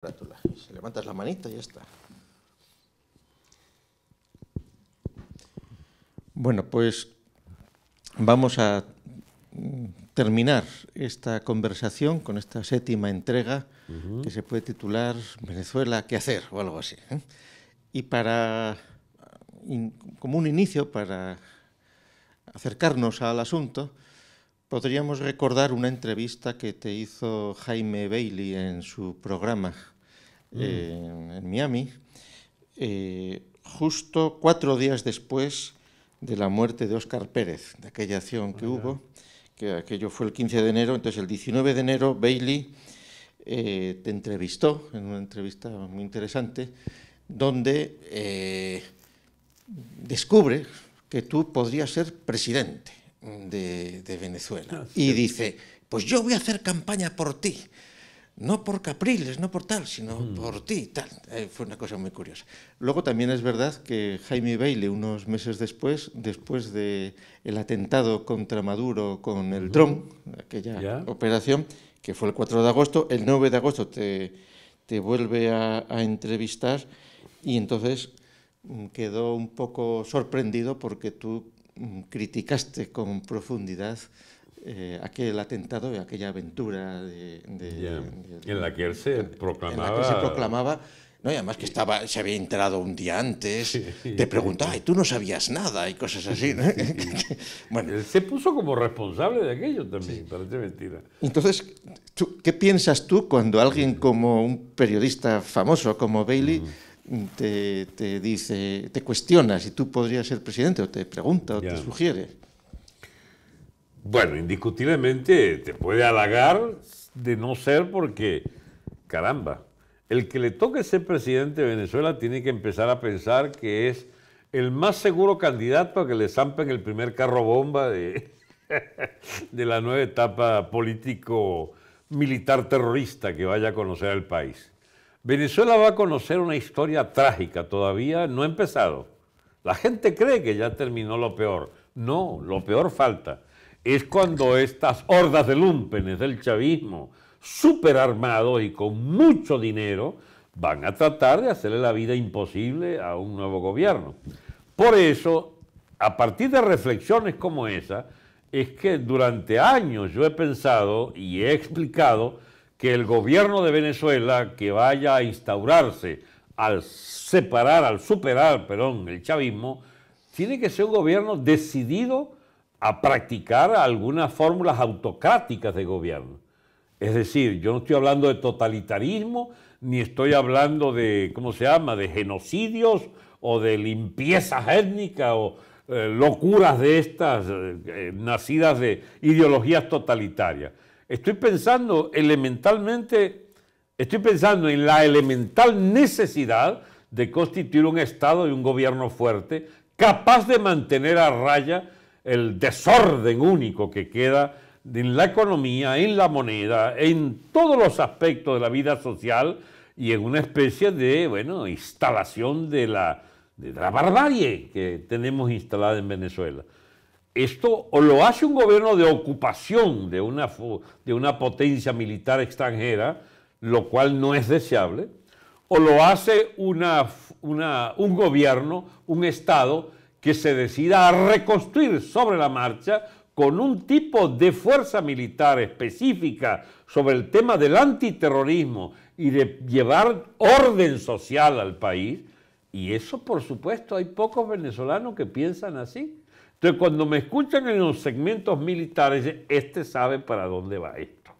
Se levantas la manita y ya está. Bueno, pues vamos a terminar esta conversación con esta séptima entrega que se puede titular Venezuela, ¿qué hacer? O algo así. Y como un inicio, para acercarnos al asunto, podríamos recordar una entrevista que te hizo Jaime Bailey en su programa en Miami, justo 4 días después de la muerte de Óscar Pérez, de aquella acción que hubo, que aquello fue el 15 de enero. Entonces, el 19 de enero, Bailey te entrevistó, en una entrevista muy interesante, donde descubre que tú podrías ser presidente de Venezuela. Y dice, pues yo voy a hacer campaña por ti, no por Capriles, no por tal, sino por ti, tal. Fue una cosa muy curiosa. Luego también es verdad que Jaime Bailey, unos meses después del atentado contra Maduro con el dron, aquella operación, que fue el 4 de agosto, el 9 de agosto te vuelve a entrevistar, y entonces quedó un poco sorprendido porque tú criticaste con profundidad aquel atentado y aquella aventura en la que él se proclamaba. En la que se proclamaba, ¿no? Y además que se había enterado un día antes, te preguntaba, y tú no sabías nada, y cosas así, ¿no? Bueno, él se puso como responsable de aquello también, parece mentira. Entonces, ¿qué piensas tú cuando alguien como un periodista famoso como Bailey te dice, te cuestiona si tú podrías ser presidente, o te pregunta, o te sugiere? Bueno, indiscutiblemente te puede halagar de no ser porque, caramba, el que le toque ser presidente de Venezuela tiene que empezar a pensar que es el más seguro candidato a que le zampen el primer carro bomba de la nueva etapa político-militar terrorista que vaya a conocer el país. Venezuela va a conocer una historia trágica, todavía no ha empezado. La gente cree que ya terminó lo peor. No, lo peor falta. Es cuando estas hordas de lúmpenes del chavismo, súper armados y con mucho dinero, van a tratar de hacerle la vida imposible a un nuevo gobierno. Por eso, a partir de reflexiones como esa, es que durante años yo he pensado y he explicado que el gobierno de Venezuela que vaya a instaurarse al superar el chavismo, tiene que ser un gobierno decidido a practicar algunas fórmulas autocráticas de gobierno. Es decir, yo no estoy hablando de totalitarismo, ni estoy hablando de, ¿cómo se llama?, de genocidios o de limpiezas étnicas o locuras de estas nacidas de ideologías totalitarias. Estoy pensando en la elemental necesidad de constituir un Estado y un gobierno fuerte, capaz de mantener a raya el desorden único que queda en la economía, en la moneda, en todos los aspectos de la vida social y en una especie de, bueno, instalación de la barbarie que tenemos instalada en Venezuela. Esto o lo hace un gobierno de ocupación de una potencia militar extranjera, lo cual no es deseable, o lo hace un gobierno, un Estado, que se decida a reconstruir sobre la marcha con un tipo de fuerza militar específica sobre el tema del antiterrorismo y de llevar orden social al país. Y eso, por supuesto, hay pocos venezolanos que piensan así. Entonces, cuando me escuchan en los segmentos militares, este sabe para dónde va esto.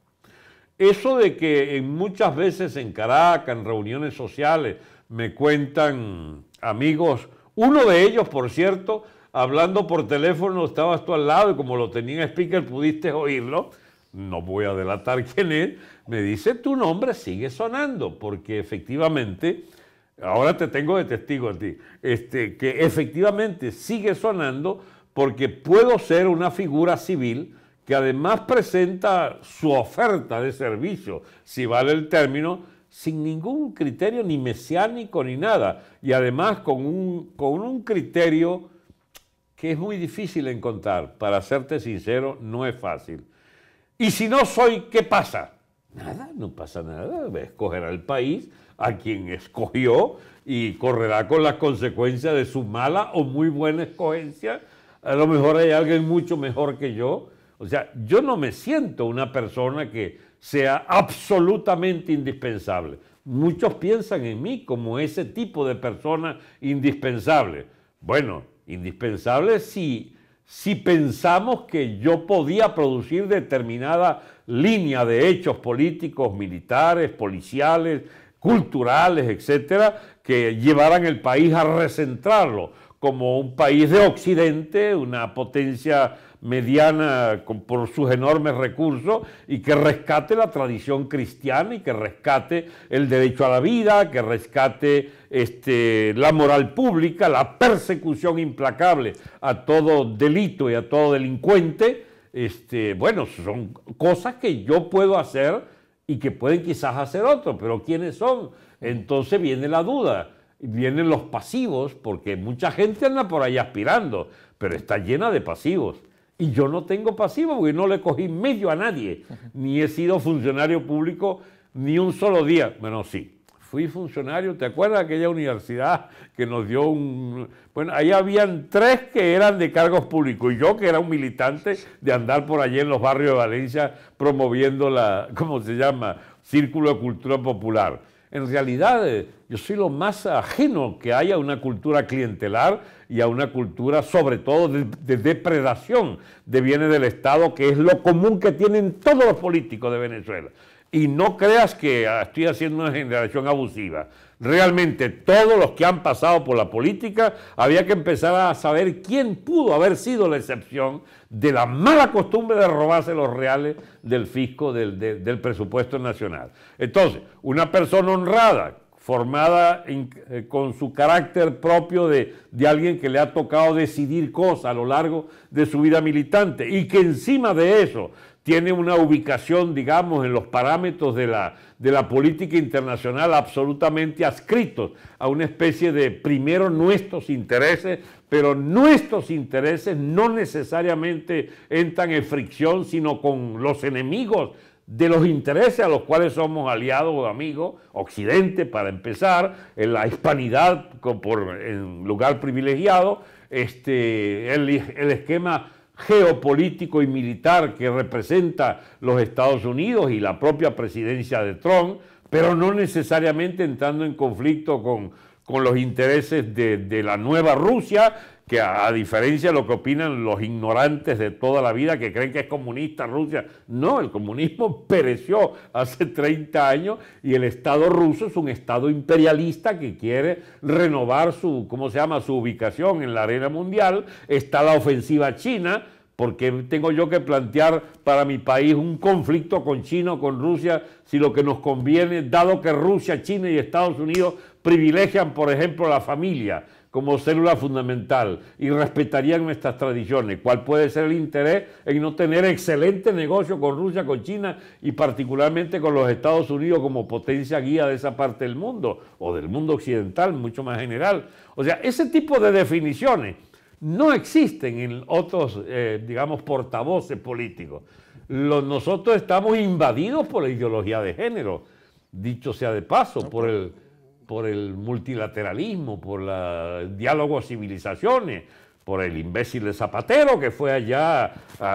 Eso de que muchas veces en Caracas, en reuniones sociales, me cuentan amigos. Uno de ellos, por cierto, hablando por teléfono, estabas tú al lado y como lo tenía en speaker pudiste oírlo, no voy a delatar quién es, me dice, tu nombre sigue sonando, porque efectivamente, ahora te tengo de testigo a ti, que efectivamente sigue sonando porque puedo ser una figura civil que además presenta su oferta de servicio, si vale el término, sin ningún criterio ni mesiánico ni nada, y además con un criterio que es muy difícil encontrar, para serte sincero, no es fácil. Y si no soy, ¿qué pasa? Nada, no pasa nada. Escogerá el país a quien escogió y correrá con las consecuencias de su mala o muy buena escogencia. A lo mejor hay alguien mucho mejor que yo. O sea, yo no me siento una persona que sea absolutamente indispensable. Muchos piensan en mí como ese tipo de persona indispensable. Bueno, indispensable si pensamos que yo podía producir determinada línea de hechos políticos, militares, policiales, culturales, etcétera, que llevaran el país a recentrarlo como un país de Occidente, una potencia mediana por sus enormes recursos, y que rescate la tradición cristiana y que rescate el derecho a la vida, que rescate la moral pública, la persecución implacable a todo delito y a todo delincuente. Bueno, son cosas que yo puedo hacer y que pueden quizás hacer otros, pero ¿quiénes son? Entonces viene la duda, vienen los pasivos, porque mucha gente anda por ahí aspirando, pero está llena de pasivos. Y yo no tengo pasivo porque no le cogí medio a nadie, ni he sido funcionario público ni un solo día. Bueno, sí, fui funcionario. ¿Te acuerdas de aquella universidad que nos dio un...? Bueno, ahí habían 3 que eran de cargos públicos y yo que era un militante de andar por allí en los barrios de Valencia promoviendo la, ¿cómo se llama?, Círculo de Cultura Popular. En realidad, yo soy lo más ajeno que hay a una cultura clientelar y a una cultura, sobre todo, de depredación de bienes del Estado, que es lo común que tienen todos los políticos de Venezuela. Y no creas que estoy haciendo una generación abusiva. Realmente, todos los que han pasado por la política, había que empezar a saber quién pudo haber sido la excepción de la mala costumbre de robarse los reales del fisco del presupuesto nacional. Entonces, una persona honrada, formada con su carácter propio de alguien que le ha tocado decidir cosas a lo largo de su vida militante y que encima de eso tiene una ubicación, digamos, en los parámetros de la política internacional absolutamente adscritos a una especie de, primero, nuestros intereses, pero nuestros intereses no necesariamente entran en fricción, sino con los enemigos de los intereses a los cuales somos aliados o amigos, Occidente para empezar, en la hispanidad en lugar privilegiado, el esquema geopolítico y militar que representa los Estados Unidos y la propia presidencia de Trump, pero no necesariamente entrando en conflicto con los intereses de la nueva Rusia, que a diferencia de lo que opinan los ignorantes de toda la vida que creen que es comunista Rusia, no, el comunismo pereció hace 30 años y el Estado ruso es un Estado imperialista que quiere renovar su, ¿cómo se llama?, su ubicación en la arena mundial. Está la ofensiva china, porque tengo yo que plantear para mi país un conflicto con China o con Rusia si lo que nos conviene, dado que Rusia, China y Estados Unidos privilegian, por ejemplo, la familia como célula fundamental y respetarían nuestras tradiciones. ¿Cuál puede ser el interés en no tener excelente negocio con Rusia, con China y particularmente con los Estados Unidos como potencia guía de esa parte del mundo o del mundo occidental mucho más general? O sea, ese tipo de definiciones no existen en otros, digamos, portavoces políticos. Nosotros estamos invadidos por la ideología de género, dicho sea de paso, por el multilateralismo, por el diálogo de civilizaciones, por el imbécil de Zapatero que fue allá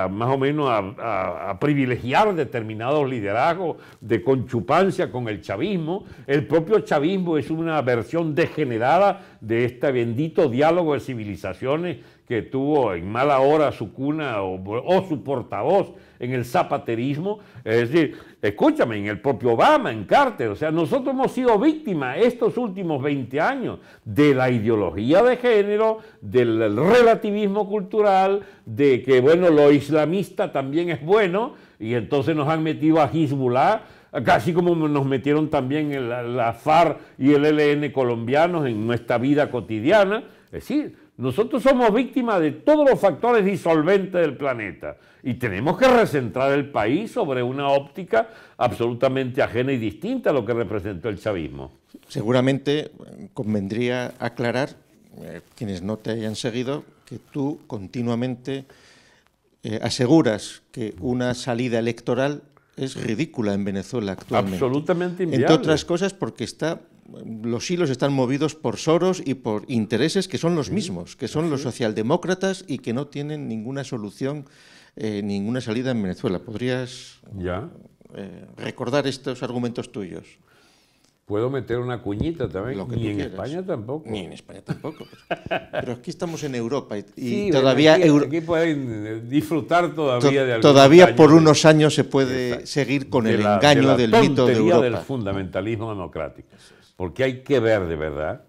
más o menos a privilegiar determinados liderazgos de conchupancia con el chavismo. El propio chavismo es una versión degenerada de este bendito diálogo de civilizaciones que tuvo en mala hora su cuna o su portavoz en el zapaterismo. Es decir, escúchame, en el propio Obama, en Carter, o sea, nosotros hemos sido víctimas estos últimos 20 años de la ideología de género, del relativismo cultural, de que, bueno, lo islamista también es bueno, y entonces nos han metido a Hezbollah, casi como nos metieron también la FARC y el ELN colombianos en nuestra vida cotidiana. Es decir, nosotros somos víctimas de todos los factores disolventes del planeta y tenemos que recentrar el país sobre una óptica absolutamente ajena y distinta a lo que representó el chavismo. Seguramente convendría aclarar, quienes no te hayan seguido, que tú continuamente aseguras que una salida electoral es ridícula en Venezuela actualmente. Absolutamente inviable. Entre otras cosas porque los hilos están movidos por Soros y por intereses que son los mismos, que son los socialdemócratas y que no tienen ninguna solución, ninguna salida en Venezuela. ¿Podrías recordar estos argumentos tuyos? Puedo meter una cuñita también. Lo que Ni en quieras. España tampoco. Ni en España tampoco. Pero aquí estamos en Europa y Sí, todavía... aquí pueden disfrutar todavía de algunos todavía años por unos años se puede Exacto. seguir con de el la engaño del mito de tontería Europa. del fundamentalismo democrático. Porque hay que ver de verdad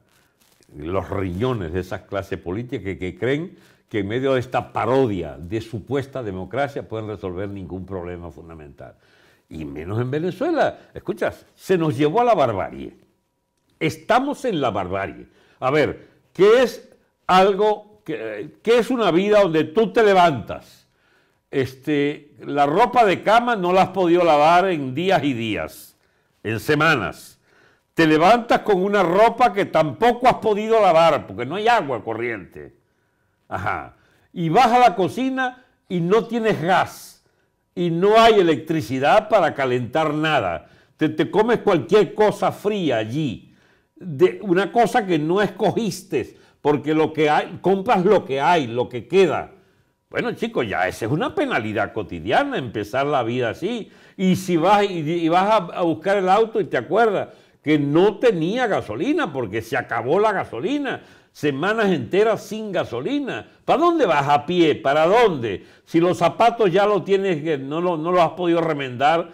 los riñones de esas clases políticas que creen que en medio de esta parodia de supuesta democracia pueden resolver ningún problema fundamental. Y menos en Venezuela. Escuchas, se nos llevó a la barbarie. Estamos en la barbarie. A ver, ¿qué es algo, qué es una vida donde tú te levantas? La ropa de cama no la has podido lavar en días y días, en semanas. Te levantas con una ropa que tampoco has podido lavar porque no hay agua corriente. Ajá. Y vas a la cocina y no tienes gas. Y no hay electricidad para calentar nada. Te comes cualquier cosa fría allí. Una cosa que no escogiste, porque lo que hay, compras lo que hay, lo que queda. Bueno, chicos, ya esa es una penalidad cotidiana, empezar la vida así. Y si vas, y vas a buscar el auto y te acuerdas que no tenía gasolina, porque se acabó la gasolina. Semanas enteras sin gasolina. ¿Para dónde vas a pie? ¿Para dónde? Si los zapatos ya lo tienes, no los has podido remendar,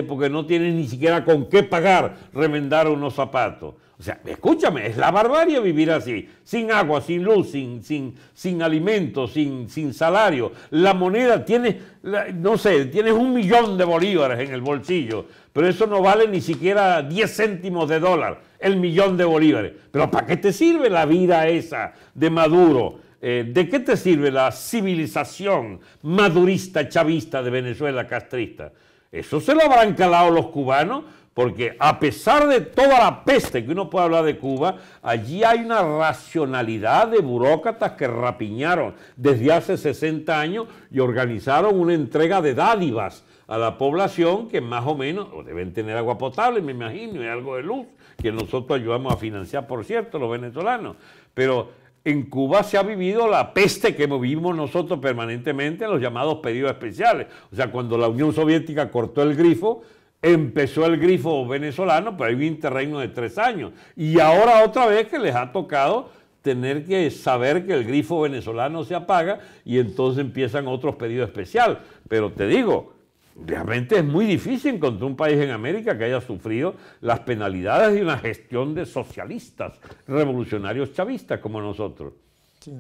porque no tienes ni siquiera con qué pagar remendar unos zapatos. O sea, escúchame, es la barbarie vivir así, sin agua, sin luz, sin alimentos, sin salario. La moneda tienes, no sé, tienes 1 millón de bolívares en el bolsillo, pero eso no vale ni siquiera 10 céntimos de dólar, el millón de bolívares. Pero ¿para qué te sirve la vida esa de Maduro? ¿De qué te sirve la civilización madurista, chavista de Venezuela, castrista? Eso se lo habrán calado los cubanos, porque a pesar de toda la peste que uno puede hablar de Cuba, allí hay una racionalidad de burócratas que rapiñaron desde hace 60 años y organizaron una entrega de dádivas a la población que más o menos deben tener agua potable, me imagino, y algo de luz, que nosotros ayudamos a financiar, por cierto, los venezolanos. Pero en Cuba se ha vivido la peste que vivimos nosotros permanentemente en los llamados pedidos especiales. O sea, cuando la Unión Soviética cortó el grifo, empezó el grifo venezolano, pero hay un interregno de 3 años. Y ahora otra vez que les ha tocado tener que saber que el grifo venezolano se apaga y entonces empiezan otros pedidos especiales. Pero te digo, realmente es muy difícil encontrar un país en América que haya sufrido las penalidades de una gestión de socialistas, revolucionarios chavistas como nosotros. Sí.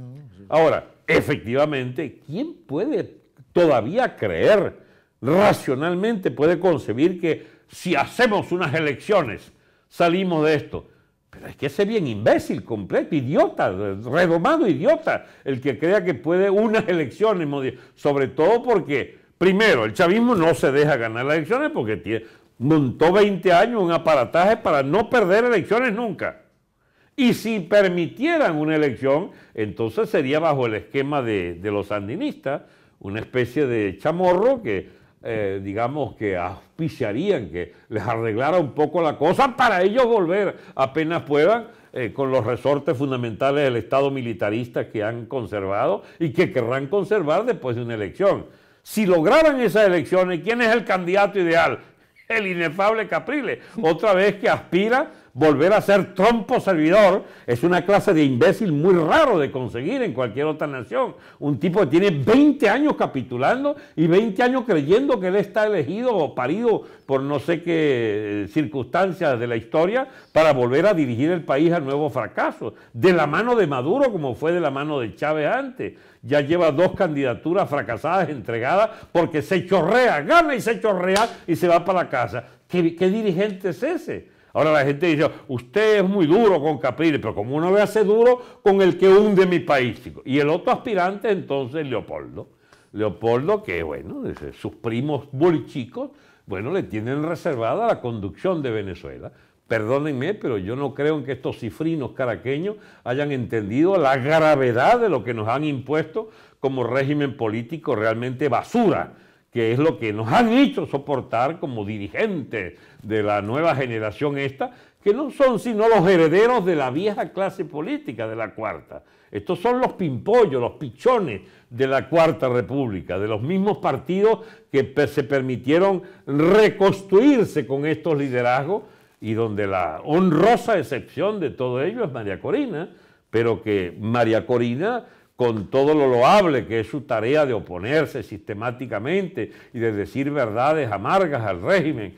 Ahora, efectivamente, ¿quién puede todavía creer, racionalmente puede concebir que si hacemos unas elecciones salimos de esto? Pero es que ese bien imbécil, completo, idiota, redomado idiota, el que crea que puede unas elecciones, sobre todo porque, primero, el chavismo no se deja ganar las elecciones porque montó 20 años un aparataje para no perder elecciones nunca. Y si permitieran una elección, entonces sería bajo el esquema de los sandinistas, una especie de chamorro que, digamos, que auspiciarían, que les arreglara un poco la cosa para ellos volver apenas puedan con los resortes fundamentales del Estado militarista que han conservado y que querrán conservar después de una elección. Si lograran esas elecciones, ¿quién es el candidato ideal? El inefable Capriles, otra vez que aspira volver a ser trompo servidor. Es una clase de imbécil muy raro de conseguir en cualquier otra nación. Un tipo que tiene 20 años capitulando y 20 años creyendo que él está elegido o parido por no sé qué circunstancias de la historia para volver a dirigir el país a nuevos fracasos. De la mano de Maduro, como fue de la mano de Chávez antes. Ya lleva 2 candidaturas fracasadas entregadas porque se chorrea, gana y se chorrea y se va para la casa. ¿Qué dirigente es ese? Ahora la gente dice, usted es muy duro con Capriles, pero como uno le hace duro con el que hunde mi país, chico. Y el otro aspirante entonces Leopoldo. Leopoldo que, bueno, sus primos bolichicos, bueno, le tienen reservada la conducción de Venezuela. Perdónenme, pero yo no creo en que estos cifrinos caraqueños hayan entendido la gravedad de lo que nos han impuesto como régimen político realmente basura, que es lo que nos han hecho soportar como dirigentes de la nueva generación esta, que no son sino los herederos de la vieja clase política de la Cuarta. Estos son los pimpollos, los pichones de la Cuarta República, de los mismos partidos que se permitieron reconstruirse con estos liderazgos y donde la honrosa excepción de todo ello es María Corina, pero que María Corina, con todo lo loable que es su tarea de oponerse sistemáticamente y de decir verdades amargas al régimen,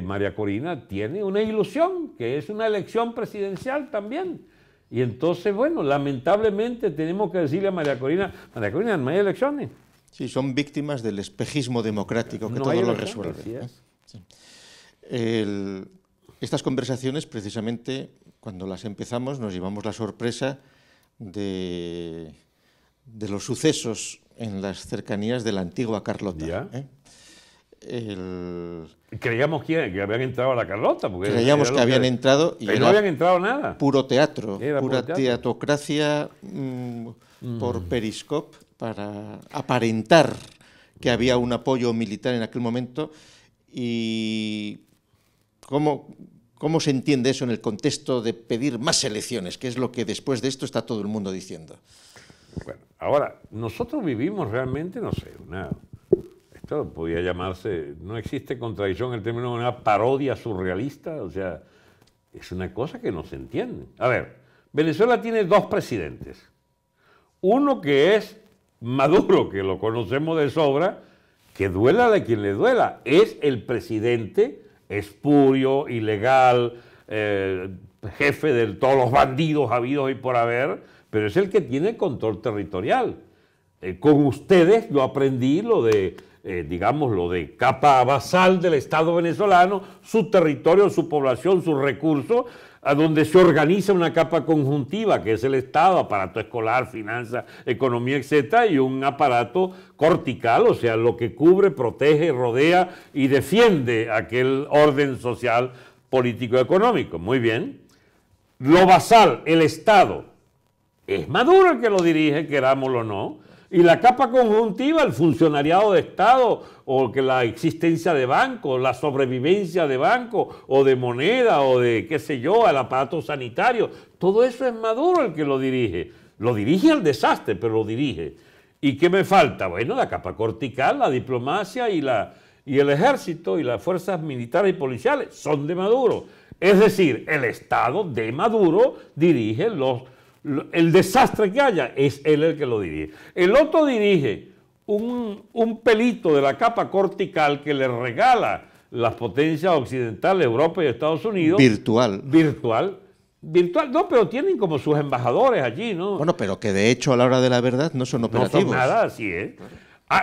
María Corina tiene una ilusión, que es una elección presidencial también. Y entonces, bueno, lamentablemente tenemos que decirle a María Corina, no hay elecciones. Sí, son víctimas del espejismo democrático que no todo lo resuelve. Sí. Estas conversaciones, precisamente, cuando las empezamos, nos llevamos la sorpresa de los sucesos en las cercanías de la antigua Carlota. Creíamos que habían entrado a la Carlota. Porque creíamos que habían entrado y no habían entrado nada. Puro teatro, pura teatrocracia por Periscope para aparentar que había un apoyo militar en aquel momento. Y ¿cómo se entiende eso en el contexto de pedir más elecciones? Que es lo que después de esto está todo el mundo diciendo. Bueno, ahora, nosotros vivimos realmente, no sé, esto podría llamarse, no existe contradicción en el término de una parodia surrealista, o sea, es una cosa que no se entiende. A ver, Venezuela tiene dos presidentes. Uno que es Maduro, que lo conocemos de sobra, que duela a quien le duela, es el presidente espurio, ilegal, jefe de todos los bandidos habidos y por haber, pero es el que tiene control territorial. Con ustedes yo aprendí lo de, digamos, lo de capa basal del Estado venezolano, su territorio, su población, sus recursos, a donde se organiza una capa conjuntiva, que es el Estado, aparato escolar, finanzas, economía, etcétera, y un aparato cortical, o sea, lo que cubre, protege, rodea y defiende aquel orden social, político y económico. Muy bien. Lo basal, el Estado, es Maduro el que lo dirige, querámoslo o no, y la capa conjuntiva, el funcionariado de Estado, o que la existencia de bancos, la sobrevivencia de bancos, o de moneda, o de, qué sé yo, el aparato sanitario, todo eso es Maduro el que lo dirige. Lo dirige al desastre, pero lo dirige. ¿Y qué me falta? Bueno, la capa cortical, la diplomacia y el ejército y las fuerzas militares y policiales son de Maduro. Es decir, el Estado de Maduro dirige el desastre que haya, es él el que lo dirige. El otro dirige un pelito de la capa cortical que le regala las potencias occidentales, Europa y Estados Unidos. Virtual, no, pero tienen como sus embajadores allí, ¿no? Bueno, pero que de hecho a la hora de la verdad no son operativos. No son nada, así es.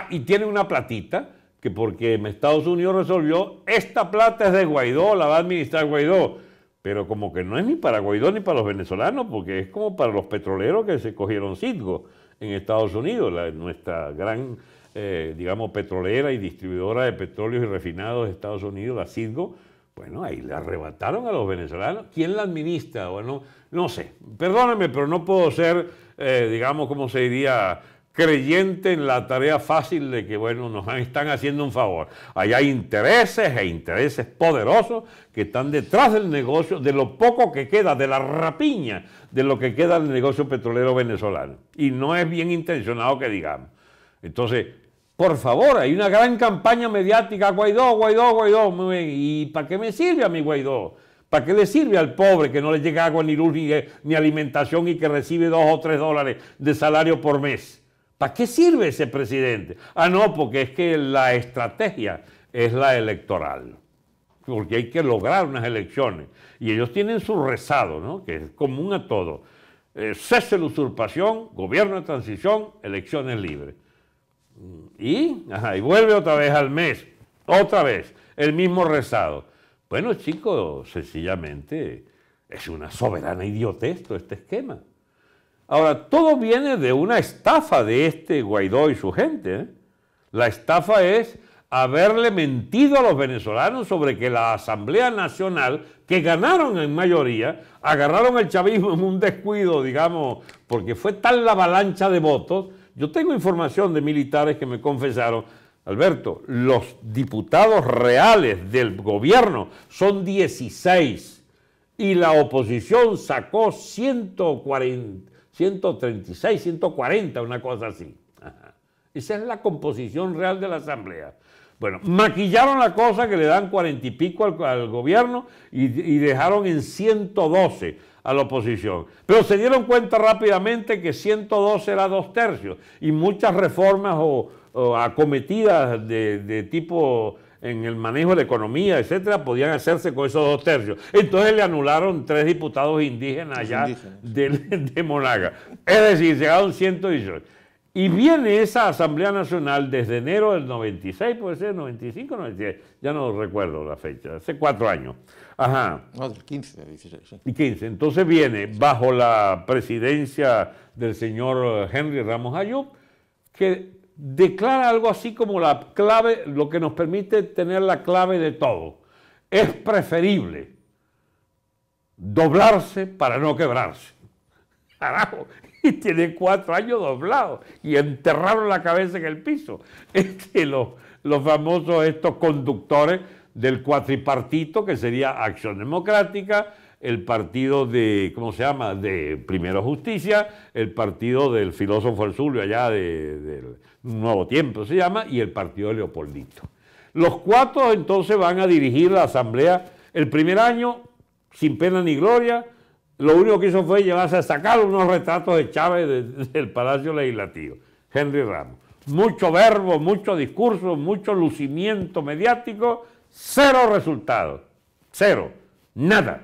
Y tiene una platita que porque Estados Unidos resolvió, esta plata es de Guaidó, la va a administrar Guaidó. Pero como que no es ni para Guaidó ni para los venezolanos, porque es como para los petroleros que se cogieron Citgo en Estados Unidos, nuestra gran, digamos, petrolera y distribuidora de petróleos y refinados de Estados Unidos, la Citgo. Bueno, ahí le arrebataron a los venezolanos. ¿Quién la administra? Bueno, no sé, perdónenme, pero no puedo ser, digamos, como se diría, creyente en la tarea fácil de que, bueno, nos están haciendo un favor. Allá hay intereses poderosos que están detrás del negocio, de lo poco que queda, de la rapiña de lo que queda del negocio petrolero venezolano. Y no es bien intencionado que digamos. Entonces, por favor, hay una gran campaña mediática, Guaidó, muy bien. ¿Y para qué me sirve a mi Guaidó? ¿Para qué le sirve al pobre que no le llega agua, ni luz, ni alimentación y que recibe $2 o $3 de salario por mes? ¿Para qué sirve ese presidente? No, porque es que la estrategia es la electoral, porque hay que lograr unas elecciones. Y ellos tienen su rezado, ¿no?, que es común a todos. Cese la usurpación, gobierno de transición, elecciones libres. Y vuelve otra vez al mes, otra vez, el mismo rezado. Bueno, chicos, sencillamente es una soberana idiotez todo este esquema. Ahora, todo viene de una estafa de este Guaidó y su gente. La estafa es haberle mentido a los venezolanos sobre que la Asamblea Nacional, que ganaron en mayoría, agarraron el chavismo en un descuido, digamos, porque fue tal la avalancha de votos. Yo tengo información de militares que me confesaron, Alberto, los diputados reales del gobierno son 16 y la oposición sacó 140, 136, 140, una cosa así. Ajá. Esa es la composición real de la Asamblea. Bueno, maquillaron la cosa que le dan 40 y pico al gobierno y dejaron en 112 a la oposición. Pero se dieron cuenta rápidamente que 112 era 2/3 y muchas reformas o acometidas de tipo en el manejo de la economía, etcétera, podían hacerse con esos 2/3. Entonces le anularon 3 diputados indígenas allá de Monaga. Es decir, llegaron 118. Y viene esa Asamblea Nacional desde enero del 96, puede ser 95, 96, ya no recuerdo la fecha, hace 4 años. Ajá. No, del 15, del 16, sí. Y 15. Entonces viene bajo la presidencia del señor Henry Ramos Ayub, que declara algo así como la clave, lo que nos permite tener la clave de todo. Es preferible doblarse para no quebrarse. Carajo, y tiene 4 años doblados y enterraron la cabeza en el piso. Es que los famosos estos conductores del cuatripartito, que sería Acción Democrática, el partido de, ¿cómo se llama?, de Primero Justicia, el partido del filósofo El Zulio allá del Nuevo Tiempo se llama, y el partido de Leopoldito. Los 4 entonces van a dirigir la asamblea el primer año sin pena ni gloria. Lo único que hizo fue llevarse a sacar unos retratos de Chávez del Palacio Legislativo. Henry Ramos. Mucho verbo, mucho discurso, mucho lucimiento mediático, 0 resultados. 0. Nada.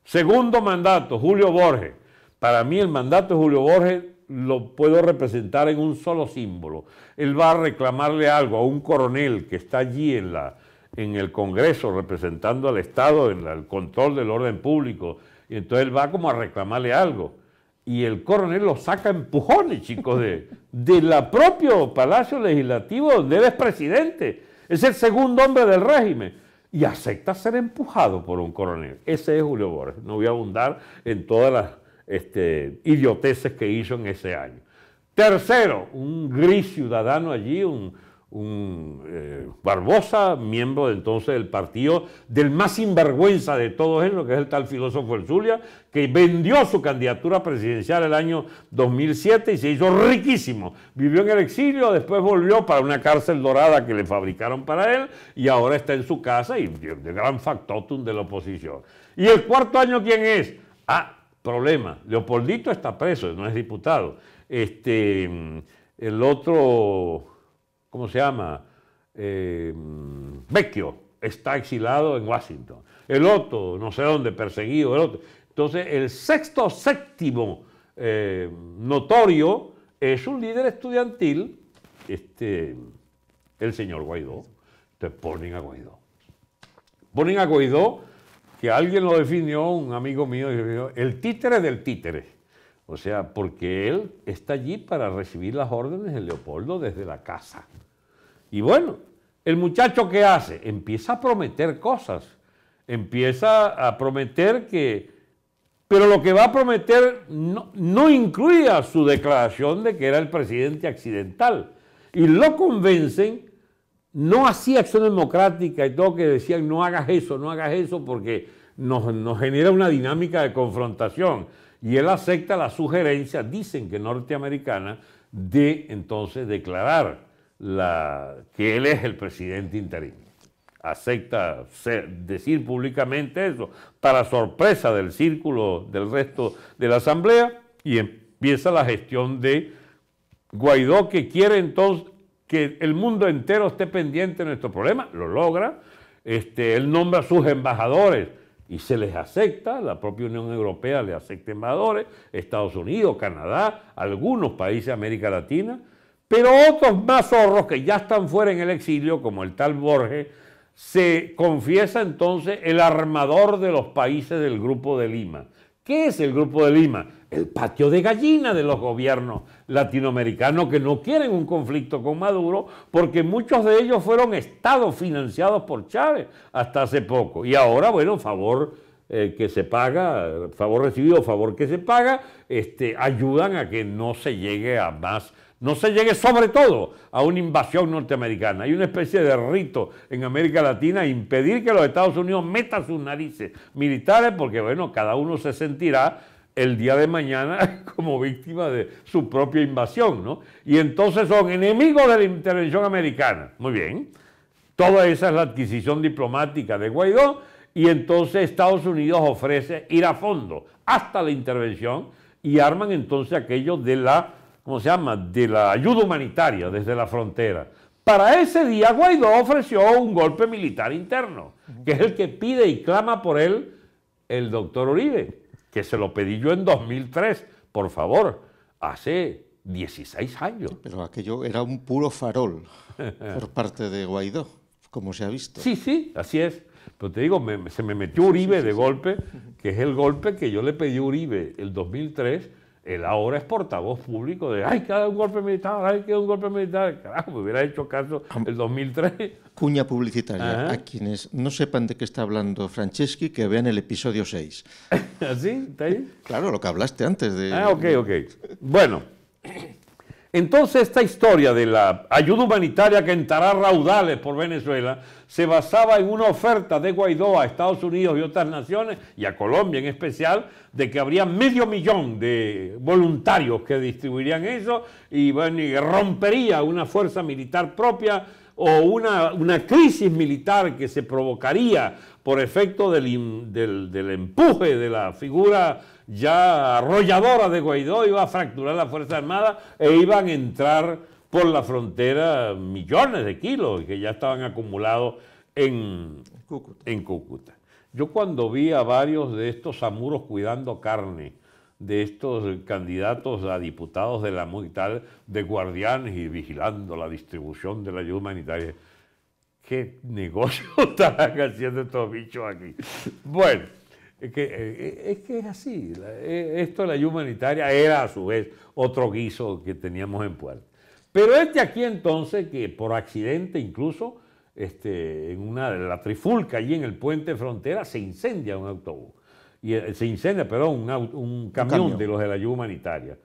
Segundo mandato, Julio Borges. Para mí el mandato de Julio Borges lo puedo representar en un solo símbolo. Él va a reclamarle algo a un coronel que está allí en el Congreso representando al Estado en el control del orden público. Y entonces él va como a reclamarle algo. Y el coronel lo saca a empujones, chicos, de la propio Palacio Legislativo donde él es presidente. Es el segundo hombre del régimen. Y acepta ser empujado por un coronel. Ese es Julio Borges. No voy a abundar en todas las idioteces que hizo en ese año. Tercero, un gris ciudadano allí, Barbosa, miembro entonces del partido del más sinvergüenza de todos ellos, que es el tal filósofo El Zulia, que vendió su candidatura presidencial el año 2007 y se hizo riquísimo. Vivió en el exilio, después volvió para una cárcel dorada que le fabricaron para él y ahora está en su casa y de gran factotum de la oposición. ¿Y el cuarto año quién es? Problema, Leopoldito está preso, no es diputado. El otro, ¿cómo se llama? Vecchio está exilado en Washington. El otro, no sé dónde, perseguido. El otro. Entonces, el sexto, séptimo notorio es un líder estudiantil, el señor Guaidó. Entonces ponen a Guaidó. Ponen a Guaidó, que alguien lo definió, un amigo mío, el títere del títere. O sea, porque él está allí para recibir las órdenes de Leopoldo desde la casa. Y bueno, el muchacho ¿qué hace? Empieza a prometer cosas. Empieza a prometer que... Pero lo que va a prometer no incluía su declaración de que era el presidente accidental. Y lo convencen, no hacía Acción Democrática y todo, que decían no hagas eso porque nos genera una dinámica de confrontación. Y él acepta la sugerencia, dicen que norteamericana, de entonces declarar que él es el presidente interino. Acepta decir públicamente eso, para sorpresa del círculo del resto de la asamblea, y empieza la gestión de Guaidó, que quiere entonces que el mundo entero esté pendiente de nuestro problema. Lo logra. Él nombra a sus embajadores y se les acepta, la propia Unión Europea le acepta embajadores, Estados Unidos, Canadá, algunos países de América Latina, pero otros más zorros que ya están fuera en el exilio, como el tal Borges, se confiesa entonces el armador de los países del Grupo de Lima. ¿Qué es el Grupo de Lima? El patio de gallina de los gobiernos latinoamericanos que no quieren un conflicto con Maduro, porque muchos de ellos fueron estados financiados por Chávez hasta hace poco. Y ahora, bueno, favor que se paga, favor recibido, favor que se paga, ayudan a que no se llegue a más, no se llegue sobre todo a una invasión norteamericana. Hay una especie de rito en América Latina impedir que los Estados Unidos metan sus narices militares porque, bueno, cada uno se sentirá el día de mañana como víctima de su propia invasión, ¿no? Y entonces son enemigos de la intervención americana. Muy bien. Toda esa es la adquisición diplomática de Guaidó y entonces Estados Unidos ofrece ir a fondo hasta la intervención y arman entonces aquello de la, ¿cómo se llama?, de la ayuda humanitaria desde la frontera. Para ese día Guaidó ofreció un golpe militar interno, que es el que pide y clama por él el doctor Uribe, que se lo pedí yo en 2003, por favor, hace 16 años. Pero aquello era un puro farol por parte de Guaidó, como se ha visto. Sí, sí, así es. Pero te digo, se me metió Uribe de golpe, que es el golpe que yo le pedí a Uribe el 2003. Él ahora es portavoz público de, ay, que haga un golpe militar, ay, que haga un golpe militar. Carajo, me hubiera hecho caso el 2003. Cuña publicitaria. Ajá. A quienes no sepan de qué está hablando Franceschi, que vean el episodio 6. ¿Así? ¿Está ahí? Claro, lo que hablaste antes de... Ah, ok. Bueno, entonces esta historia de la ayuda humanitaria que entrará raudales por Venezuela se basaba en una oferta de Guaidó a Estados Unidos y otras naciones, y a Colombia en especial, de que habría 500.000 de voluntarios que distribuirían eso y, bueno, y rompería una fuerza militar propia o una crisis militar que se provocaría por efecto del empuje de la figura ya arrolladora de Guaidó. Iba a fracturar la Fuerza Armada e iban a entrar por la frontera millones de kilos que ya estaban acumulados en Cúcuta. Yo cuando vi a varios de estos zamuros cuidando carne, de estos candidatos a diputados de la MUD y tal, de guardianes y vigilando la distribución de la ayuda humanitaria, ¿qué negocio estarán haciendo estos bichos aquí? Bueno, es que es así. Esto de la ayuda humanitaria era a su vez otro guiso que teníamos en puerta. Pero aquí entonces, que por accidente incluso, en la trifulca allí en el puente de frontera, se incendia un autobús. Se incendia, perdón, un camión de los de la ayuda humanitaria.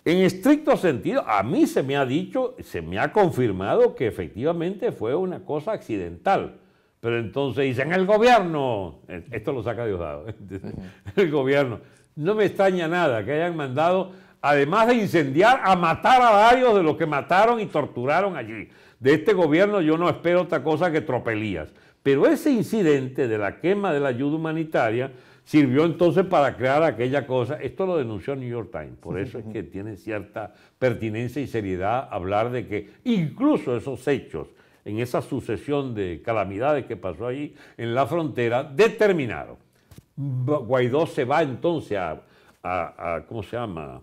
En estricto sentido, a mí se me ha dicho, se me ha confirmado que efectivamente fue una cosa accidental. Pero entonces dicen, el gobierno, esto lo saca Diosdado, el gobierno, no me extraña nada que hayan mandado, además de incendiar, a matar a varios de los que mataron y torturaron allí. De este gobierno yo no espero otra cosa que tropelías. Pero ese incidente de la quema de la ayuda humanitaria sirvió entonces para crear aquella cosa. Esto lo denunció el New York Times, por eso es que tiene cierta pertinencia y seriedad hablar de que incluso esos hechos, en esa sucesión de calamidades que pasó allí en la frontera, determinaron. Guaidó se va entonces ¿cómo se llama?,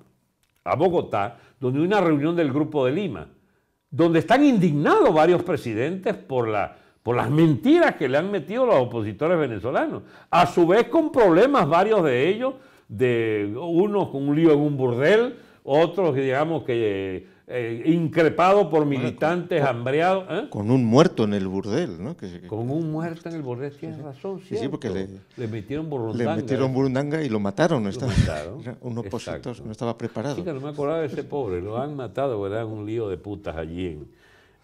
a Bogotá, donde hay una reunión del Grupo de Lima, donde están indignados varios presidentes por las mentiras que le han metido los opositores venezolanos. A su vez con problemas varios de ellos, unos con un lío en un burdel, otros, digamos, que increpados por militantes hambreados. ¿Eh? Con un muerto en el burdel, ¿no? Con un muerto en el burdel, tienes razón, ¿cierto? Sí, porque le metieron burundanga. Le metieron burundanga y lo mataron. Lo mataron. Era un opositor, no estaba preparado. Sí, que no me acordaba de ese pobre, lo han matado, ¿verdad? Un lío de putas allí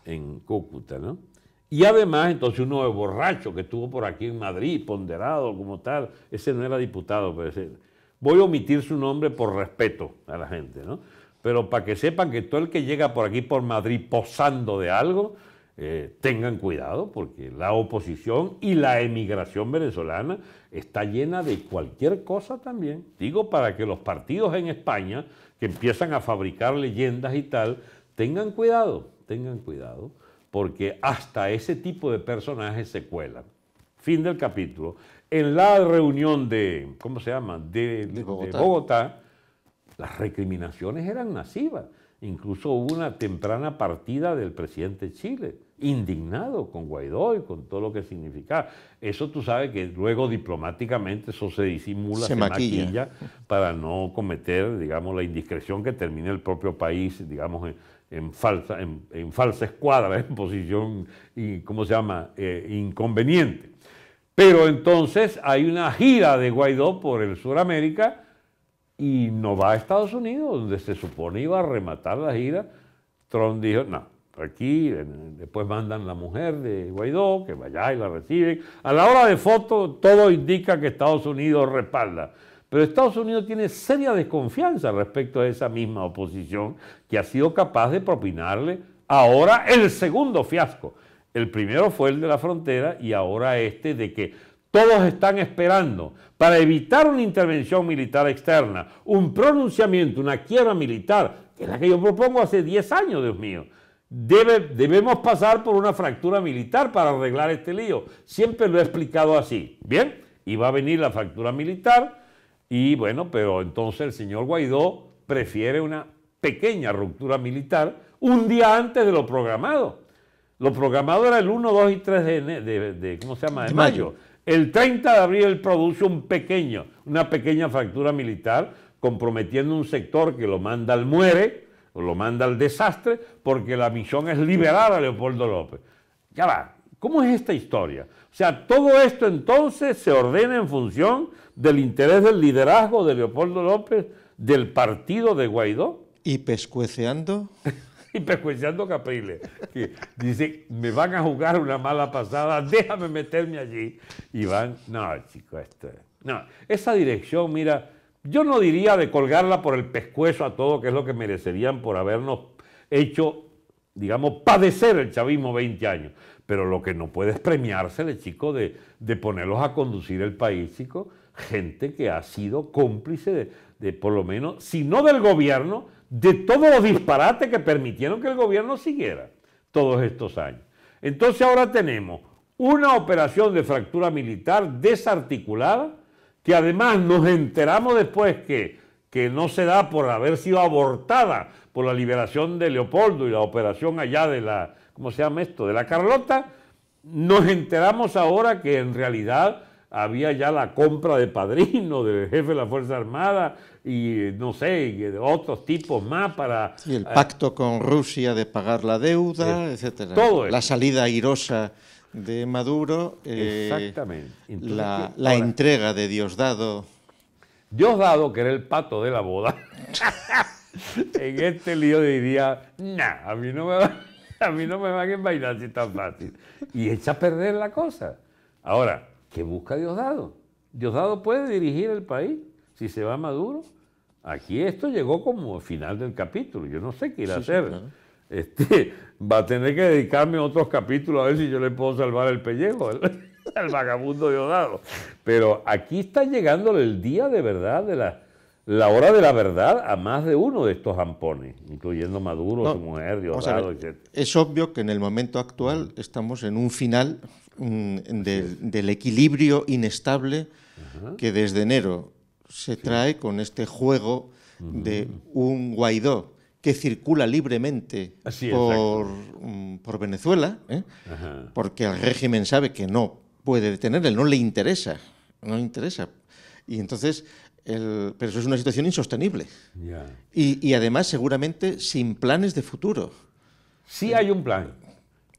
en Cúcuta, ¿no? Y además, entonces, uno de borracho que estuvo por aquí en Madrid, ponderado como tal, ese no era diputado, pero voy a omitir su nombre por respeto a la gente, ¿no? Pero para que sepan que todo el que llega por aquí, por Madrid, posando de algo, tengan cuidado, porque la oposición y la emigración venezolana está llena de cualquier cosa también. Digo, para que los partidos en España, que empiezan a fabricar leyendas y tal, tengan cuidado, porque hasta ese tipo de personajes se cuelan. Fin del capítulo. En la reunión de, ¿cómo se llama?, de Bogotá, las recriminaciones eran masivas. Incluso hubo una temprana partida del presidente de Chile, indignado con Guaidó y con todo lo que significaba. Eso tú sabes que luego diplomáticamente eso se disimula, se maquilla para no cometer, digamos, la indiscreción que termine el propio país, digamos, en falsa escuadra, en posición, ¿cómo se llama?, inconveniente. Pero entonces hay una gira de Guaidó por el Suramérica y no va a Estados Unidos, donde se supone iba a rematar la gira. Trump dijo, no, aquí después mandan la mujer de Guaidó, que vaya y la reciben. A la hora de foto todo indica que Estados Unidos respalda. Pero Estados Unidos tiene seria desconfianza respecto a esa misma oposición que ha sido capaz de propinarle ahora el segundo fiasco. El primero fue el de la frontera y ahora este de que todos están esperando para evitar una intervención militar externa, un pronunciamiento, una quiebra militar, que es la que yo propongo hace 10 años, Dios mío. Debemos pasar por una fractura militar para arreglar este lío. Siempre lo he explicado así. Bien, y va a venir la fractura militar y bueno, pero entonces el señor Guaidó prefiere una pequeña ruptura militar un día antes de lo programado. Lo programado era el 1, 2 y 3 de mayo. El 30 de abril él produce una pequeña fractura militar, comprometiendo un sector que lo manda al muere, o lo manda al desastre, porque la misión es liberar a Leopoldo López. Ya va, ¿cómo es esta historia? O sea, todo esto entonces se ordena en función del interés del liderazgo de Leopoldo López, del partido de Guaidó. ¿Y pescueceando? Y pescueceando Capriles, que dice, me van a jugar una mala pasada, déjame meterme allí. Y van, no, chico, no, esa dirección, mira, yo no diría de colgarla por el pescuezo a todo, que es lo que merecerían por habernos hecho, digamos, padecer el chavismo 20 años. Pero lo que no puede es premiársele, chico, de ponerlos a conducir el país, chico, gente que ha sido cómplice de por lo menos, si no del gobierno, de todos los disparates que permitieron que el gobierno siguiera todos estos años. Entonces ahora tenemos una operación de fractura militar desarticulada, que además nos enteramos después que no se da por haber sido abortada por la liberación de Leopoldo y la operación allá de la, ¿cómo se llama esto?, de la Carlota. Nos enteramos ahora que en realidad había ya la compra de padrino del jefe de la Fuerza Armada y no sé, de otros tipos más para... Y el pacto con Rusia de pagar la deuda, etcétera. Todo la salida airosa de Maduro. Exactamente. Entonces, la entrega de Diosdado. Diosdado, que era el pato de la boda, en este lío diría, nah, a mí no me van a envainar si es tan fácil. Y echa a perder la cosa. Ahora, ¿qué busca Diosdado? ¿Diosdado puede dirigir el país si se va Maduro? Aquí esto llegó como final del capítulo. Yo no sé qué ir a hacer. Sí, claro. Va a tener que dedicarme a otros capítulos a ver si yo le puedo salvar el pellejo al vagabundo Diosdado. Pero aquí está llegando el día de verdad, de la hora de la verdad a más de uno de estos ampones, incluyendo Maduro, su mujer, Diosdado, etc. Es obvio que en el momento actual estamos en un final del equilibrio inestable que desde enero se trae con este juego de un Guaidó que circula libremente por Venezuela, porque el régimen sabe que no puede detenerle, no le interesa. Y entonces, pero eso es una situación insostenible. Y además seguramente sin planes de futuro. Sí hay un plan.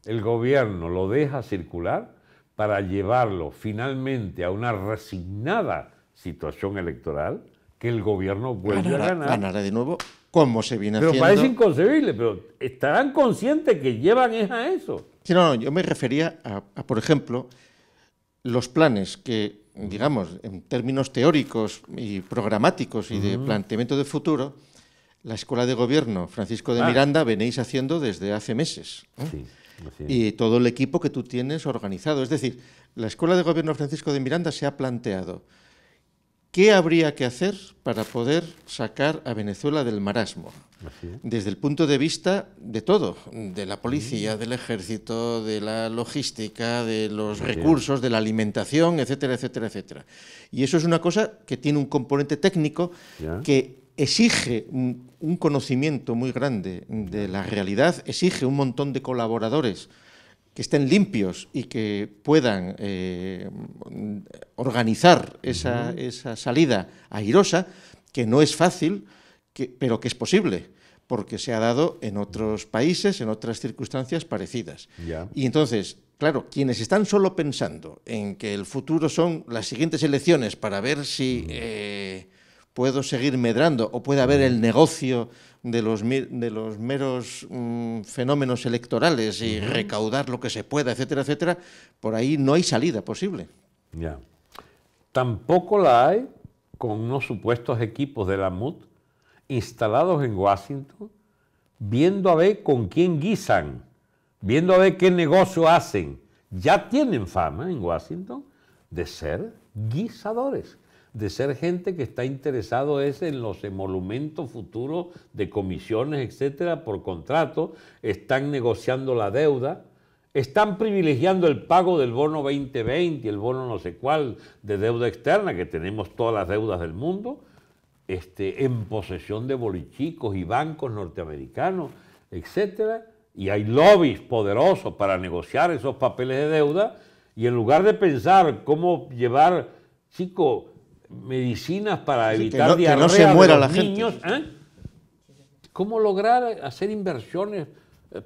El gobierno lo deja circular para llevarlo finalmente a una resignada situación electoral, que el gobierno vuelve a ganar. Ganará de nuevo, como se viene haciendo. Pero parece inconcebible, pero ¿estarán conscientes que llevan a eso? Sí, no, yo me refería a, por ejemplo, los planes que, digamos, en términos teóricos y programáticos y de planteamiento de futuro, la Escuela de Gobierno Francisco de Miranda venéis haciendo desde hace meses. Sí. Y todo el equipo que tú tienes organizado. Es decir, la Escuela de Gobierno Francisco de Miranda se ha planteado qué habría que hacer para poder sacar a Venezuela del marasmo. Desde el punto de vista de todo, de la policía, del ejército, de la logística, de los recursos, de la alimentación, etcétera, etcétera, etcétera. Y eso es una cosa que tiene un componente técnico que exige un conocimiento muy grande de la realidad, exige un montón de colaboradores que estén limpios y que puedan organizar esa salida airosa, que no es fácil, pero que es posible, porque se ha dado en otros países, en otras circunstancias parecidas. Y entonces, claro, quienes están solo pensando en que el futuro son las siguientes elecciones para ver si puedo seguir medrando o puede haber el negocio de los meros fenómenos electorales y recaudar lo que se pueda, etcétera, etcétera, por ahí no hay salida posible. Ya. Tampoco la hay con unos supuestos equipos de la MUD instalados en Washington, viendo a ver con quién guisan, viendo a ver qué negocio hacen. Ya tienen fama en Washington de ser guisadores, de ser gente que está interesado en los emolumentos futuros de comisiones, etcétera, por contrato, están negociando la deuda, están privilegiando el pago del bono 2020 y el bono no sé cuál de deuda externa, que tenemos todas las deudas del mundo, en posesión de bolichicos y bancos norteamericanos, etcétera, y hay lobbies poderosos para negociar esos papeles de deuda, y en lugar de pensar cómo llevar, chicos, medicinas para evitar diarrea que no se muera de los la niños, gente. ¿Cómo lograr hacer inversiones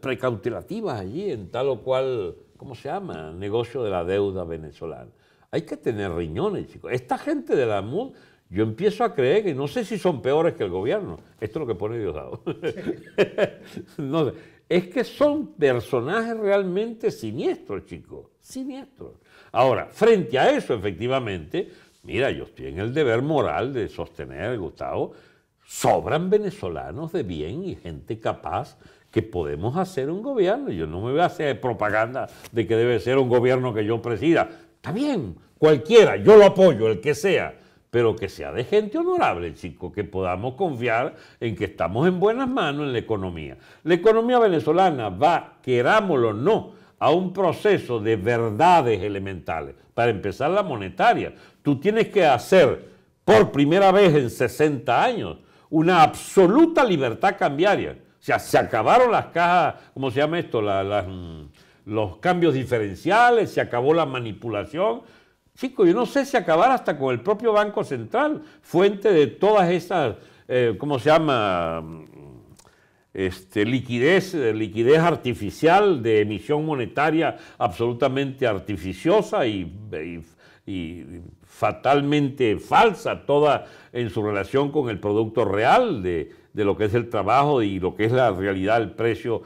precautelativas allí en tal o cual, ¿cómo se llama?, negocio de la deuda venezolana? Hay que tener riñones, chicos. Esta gente de la MUD, yo empiezo a creer que no sé si son peores que el gobierno. Esto es lo que pone Diosdado. No sé. Es que son personajes realmente siniestros, chicos, siniestros. Ahora, frente a eso, efectivamente, mira, yo estoy en el deber moral de sostener, Gustavo, sobran venezolanos de bien y gente capaz que podemos hacer un gobierno. Yo no me voy a hacer propaganda de que debe ser un gobierno que yo presida. Está bien, cualquiera, yo lo apoyo, el que sea, pero que sea de gente honorable, chico, que podamos confiar en que estamos en buenas manos en la economía. La economía venezolana va, querámoslo o no, a un proceso de verdades elementales. Para empezar, la monetaria. Tú tienes que hacer, por primera vez en 60 años, una absoluta libertad cambiaria. O sea, se acabaron las cajas, ¿cómo se llama esto? Los cambios diferenciales, se acabó la manipulación. Chicos, yo no sé si acabar hasta con el propio Banco Central, fuente de todas esas, ¿cómo se llama?, liquidez artificial de emisión monetaria absolutamente artificiosa y fatalmente falsa, toda en su relación con el producto real de lo que es el trabajo y lo que es la realidad, el precio,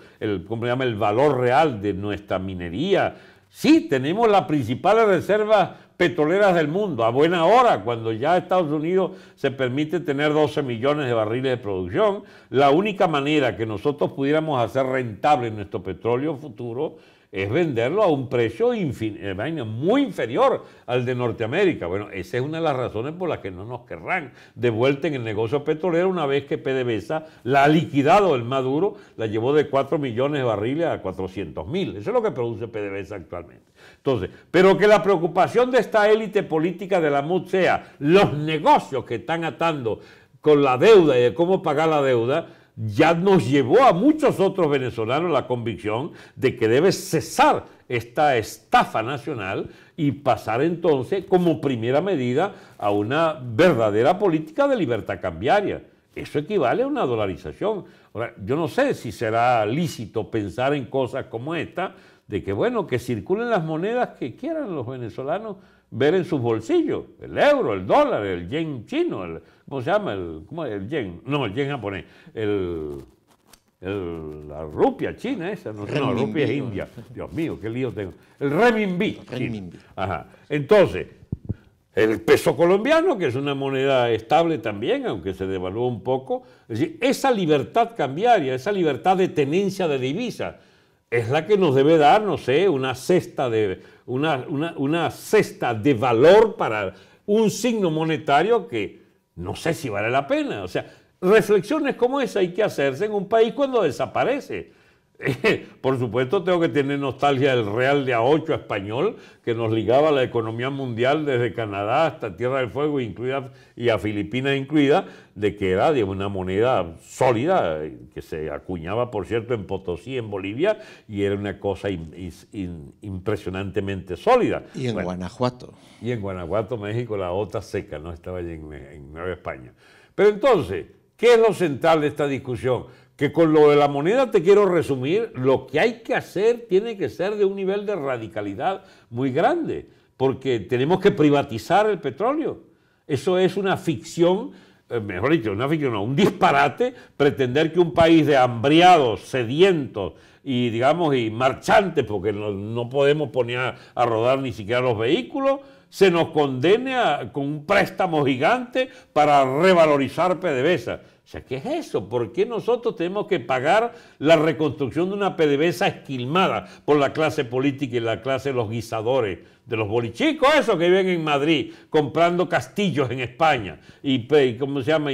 ¿cómo se llama?, el valor real de nuestra minería. Sí, tenemos las principales reservas petroleras del mundo, a buena hora, cuando ya Estados Unidos se permite tener 12 millones de barriles de producción. La única manera que nosotros pudiéramos hacer rentable nuestro petróleo futuro es venderlo a un precio muy inferior al de Norteamérica. Bueno, esa es una de las razones por las que no nos querrán de vuelta en el negocio petrolero, una vez que PDVSA la ha liquidado el Maduro, la llevó de 4 millones de barriles a 400.000. Eso es lo que produce PDVSA actualmente. Entonces, pero que la preocupación de esta élite política de la MUD sea los negocios que están atando con la deuda y de cómo pagar la deuda, ya nos llevó a muchos otros venezolanos la convicción de que debe cesar esta estafa nacional y pasar entonces como primera medida a una verdadera política de libertad cambiaria. Eso equivale a una dolarización. Ahora, yo no sé si será lícito pensar en cosas como esta, de que, bueno, que circulen las monedas que quieran los venezolanos ver en sus bolsillos, el euro, el dólar, el yen chino, ¿cómo se llama? El yen, no, el yen japonés, la rupia china esa, no, la rupia es india, Dios mío, qué lío tengo, el renminbi. Ajá. Entonces, el peso colombiano, que es una moneda estable también, aunque se devalúa un poco, es decir, esa libertad cambiaria, esa libertad de tenencia de divisas, es la que nos debe dar, no sé, una cesta de valor para un signo monetario que no sé si vale la pena. O sea, reflexiones como esa hay que hacerse en un país cuando desaparece. Por supuesto, tengo que tener nostalgia del Real de A8 español, que nos ligaba a la economía mundial desde Canadá hasta Tierra del Fuego incluida, y a Filipinas incluida, de que era de una moneda sólida, que se acuñaba, por cierto, en Potosí, en Bolivia, y era una cosa impresionantemente sólida. Y en Guanajuato. Y en Guanajuato, México, la otra seca, no estaba allí en Nueva España. Pero entonces, ¿Qué es lo central de esta discusión? Que con lo de la moneda te quiero resumir, lo que hay que hacer tiene que ser de un nivel de radicalidad muy grande, porque tenemos que privatizar el petróleo. Eso es una ficción, mejor dicho, una ficción no, un disparate, pretender que un país de hambriados, sedientos y, digamos, y marchantes, porque no podemos poner a rodar ni siquiera los vehículos, se nos condene con un préstamo gigante para revalorizar PDVSA. O sea, ¿qué es eso? ¿Por qué nosotros tenemos que pagar la reconstrucción de una PDVSA esquilmada por la clase política y la clase de los guisadores, de los bolichicos, esos que viven en Madrid, comprando castillos en España y ¿cómo se llama?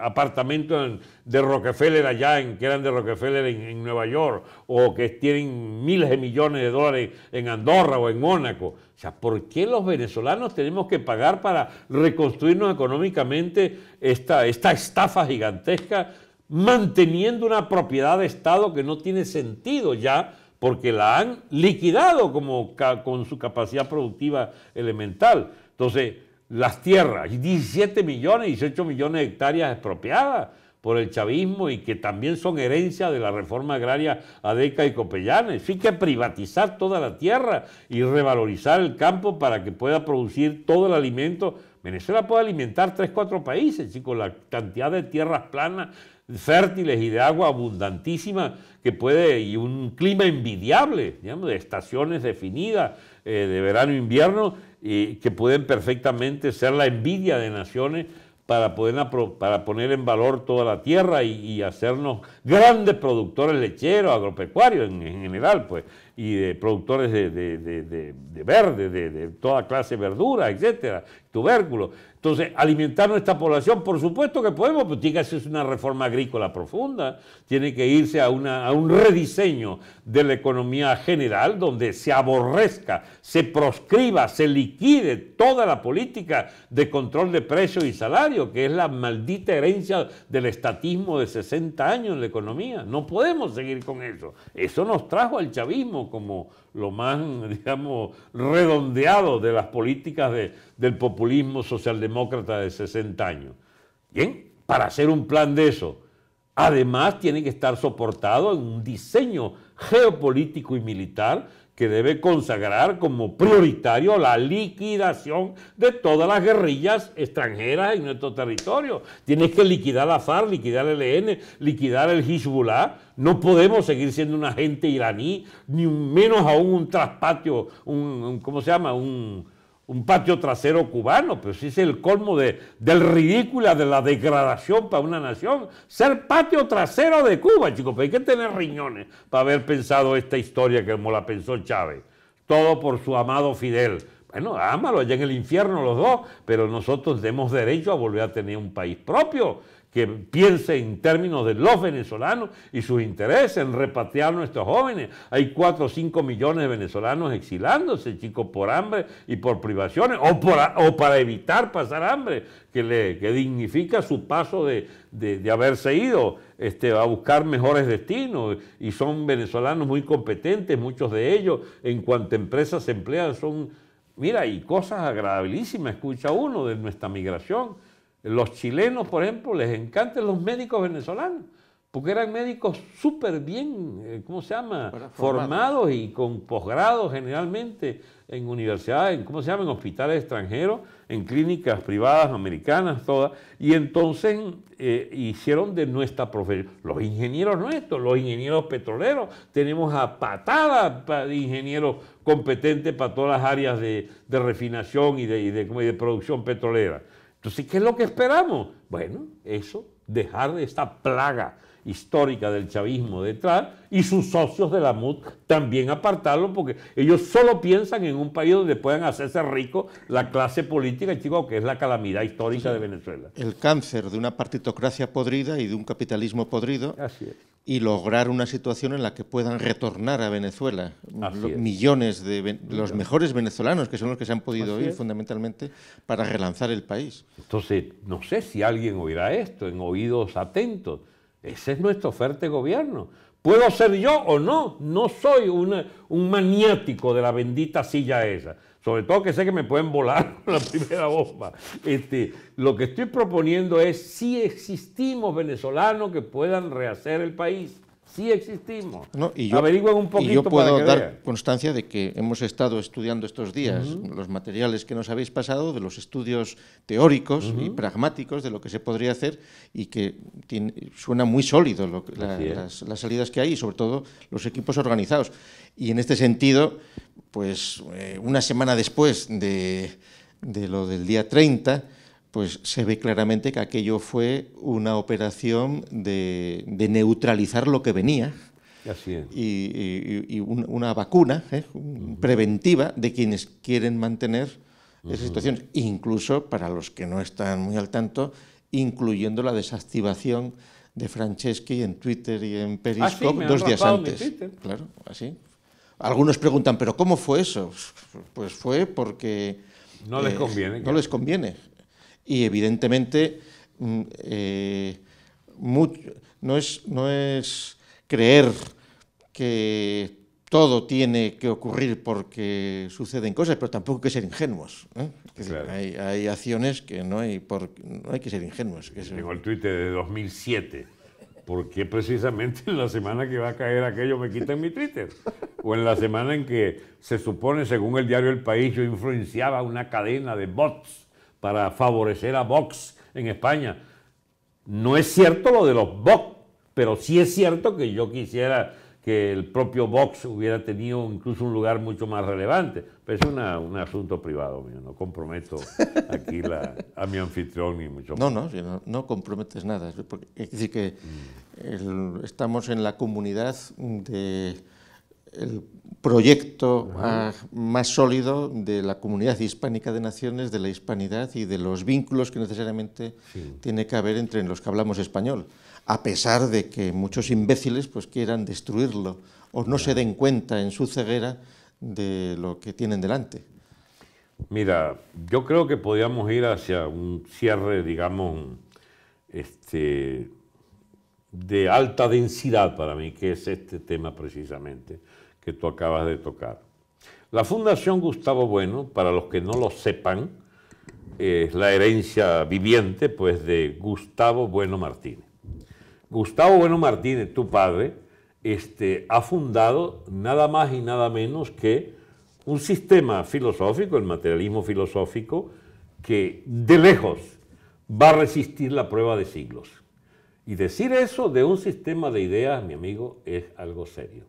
Apartamentos de Rockefeller allá, que eran de Rockefeller en Nueva York, o que tienen miles de millones de dólares en Andorra o en Mónaco? O sea, ¿por qué los venezolanos tenemos que pagar para reconstruirnos económicamente esta estafa gigantesca, manteniendo una propiedad de Estado que no tiene sentido ya, porque la han liquidado con su capacidad productiva elemental? Entonces, las tierras, 17 millones, 18 millones de hectáreas expropiadas por el chavismo y que también son herencia de la reforma agraria Adeca y Copellanes. Hay que privatizar toda la tierra y revalorizar el campo para que pueda producir todo el alimento. Venezuela puede alimentar 3, 4 países, chicos, la cantidad de tierras planas, fértiles y de agua abundantísima que puede, y un clima envidiable, digamos, de estaciones definidas, de verano e invierno, y que pueden perfectamente ser la envidia de naciones para poner en valor toda la tierra y hacernos grandes productores lecheros, agropecuarios en general, pues, y de productores de verde, de toda clase de verduras, etcétera, tubérculos. Entonces, alimentar nuestra población, por supuesto que podemos, pero tiene que hacerse una reforma agrícola profunda, tiene que irse a un rediseño de la economía general, donde se aborrezca, se proscriba, se liquide toda la política de control de precios y salarios, que es la maldita herencia del estatismo de 60 años en la economía. No podemos seguir con eso. Eso nos trajo al chavismo como lo más, digamos, redondeado de las políticas del populismo socialdemócrata de 60 años. Bien, para hacer un plan de eso, además tiene que estar soportado en un diseño geopolítico y militar que debe consagrar como prioritario la liquidación de todas las guerrillas extranjeras en nuestro territorio. Tienes que liquidar la FARC, liquidar el ELN, liquidar el Hezbollah. No podemos seguir siendo un agente iraní, ni menos aún un traspatio, ¿cómo se llama? Un patio trasero cubano, pero sí es el colmo del ridículo, de la degradación para una nación. Ser patio trasero de Cuba, chicos, pero hay que tener riñones para haber pensado esta historia como la pensó Chávez. Todo por su amado Fidel. Bueno, ámalo allá en el infierno los dos, pero nosotros tenemos derecho a volver a tener un país propio, que piense en términos de los venezolanos y sus intereses, en repatriar a nuestros jóvenes. Hay 4 o 5 millones de venezolanos exilándose, chicos, por hambre y por privaciones, o para evitar pasar hambre, que dignifica su paso de haberse ido a buscar mejores destinos. Y son venezolanos muy competentes, muchos de ellos, en cuanto a empresas se emplean, son, mira, y cosas agradabilísimas, escucha uno de nuestra migración. Los chilenos, por ejemplo, les encantan los médicos venezolanos, porque eran médicos súper bien, ¿cómo se llama? Formados y con posgrado generalmente en universidades, ¿cómo se llama? En hospitales extranjeros, en clínicas privadas, americanas, todas. Y entonces hicieron de nuestra profesión, los ingenieros nuestros, los ingenieros petroleros, tenemos a patada de ingenieros competentes para todas las áreas de refinación y de producción petrolera. Entonces, ¿qué es lo que esperamos? Bueno, eso, dejar de esta plaga histórica del chavismo detrás y sus socios de la MUD también apartarlo, porque ellos solo piensan en un país donde puedan hacerse ricos la clase política, chicos, que es la calamidad histórica de Venezuela. El cáncer de una partitocracia podrida y de un capitalismo podrido. Así es. Y lograr una situación en la que puedan retornar a Venezuela millones de los mejores venezolanos, que son los que se han podido ir fundamentalmente para relanzar el país. Entonces, no sé si alguien oirá esto en oídos atentos. Esa es nuestra oferta de gobierno. ¿Puedo ser yo o no? No soy un maniático de la bendita silla esa. Sobre todo que sé que me pueden volar con la primera bomba. Lo que estoy proponiendo es si existimos venezolanos que puedan rehacer el país. Sí existimos. No, averigüen un poquito. Y yo puedo para que dar vean. constancia de que hemos estado estudiando estos días los materiales que nos habéis pasado, de los estudios teóricos y pragmáticos de lo que se podría hacer, y que suena muy sólido las salidas que hay, y sobre todo los equipos organizados. Y en este sentido, pues una semana después de lo del día 30, pues se ve claramente que aquello fue una operación de neutralizar lo que venía. Así es. Y una vacuna preventiva de quienes quieren mantener esa situación, incluso para los que no están muy al tanto, incluyendo la desactivación de Franceschi en Twitter y en Periscope 2 días antes. Claro, así. Algunos preguntan, ¿pero cómo fue eso? Pues fue porque no les conviene. No les conviene. Y evidentemente no es creer que todo tiene que ocurrir porque suceden cosas, pero tampoco hay que ser ingenuos. Es decir, hay acciones que no hay que ser ingenuos. Tengo el Twitter de 2007, porque precisamente en la semana que va a caer aquello me quitan mi Twitter. O en la semana en que se supone, según el diario El País, yo influenciaba una cadena de bots para favorecer a Vox en España. No es cierto lo de los bots, pero sí es cierto que yo quisiera que el propio Vox hubiera tenido incluso un lugar mucho más relevante. Pero es un asunto privado mío, no comprometo aquí a mi anfitrión ni mucho más. No comprometes nada. Es decir, que estamos en la comunidad del proyecto más sólido de la comunidad hispánica de naciones, de la hispanidad y de los vínculos que necesariamente tiene que haber entre los que hablamos español, a pesar de que muchos imbéciles pues quieran destruirlo o no se den cuenta en su ceguera de lo que tienen delante. Mira, yo creo que podríamos ir hacia un cierre, digamos, de alta densidad para mí, que es este tema precisamente que tú acabas de tocar. La Fundación Gustavo Bueno, para los que no lo sepan, es la herencia viviente pues, de Gustavo Bueno Martínez. Gustavo Bueno Martínez, tu padre, ha fundado nada más y nada menos que un sistema filosófico, el materialismo filosófico, que de lejos va a resistir la prueba de siglos. Y decir eso de un sistema de ideas, mi amigo, es algo serio.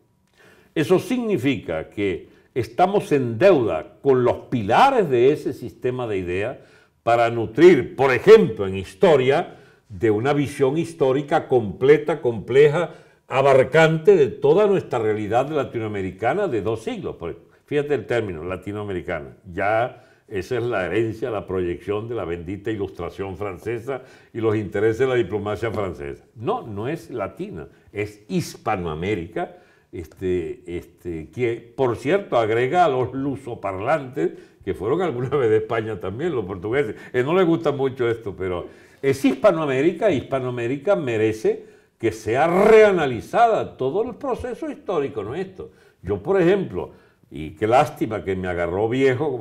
Eso significa que estamos en deuda con los pilares de ese sistema de ideas para nutrir, por ejemplo, en historia, de una visión histórica completa, compleja, abarcante de toda nuestra realidad latinoamericana de 2 siglos. Fíjate el término, latinoamericana. Ya esa es la herencia, la proyección de la bendita Ilustración francesa y los intereses de la diplomacia francesa. No es latina, es Hispanoamérica, que por cierto agrega a los lusoparlantes, que fueron alguna vez de España también, los portugueses. No les gusta mucho esto, pero es Hispanoamérica. Hispanoamérica merece que sea reanalizada todo el proceso histórico nuestro. Yo, por ejemplo, y qué lástima que me agarró viejo,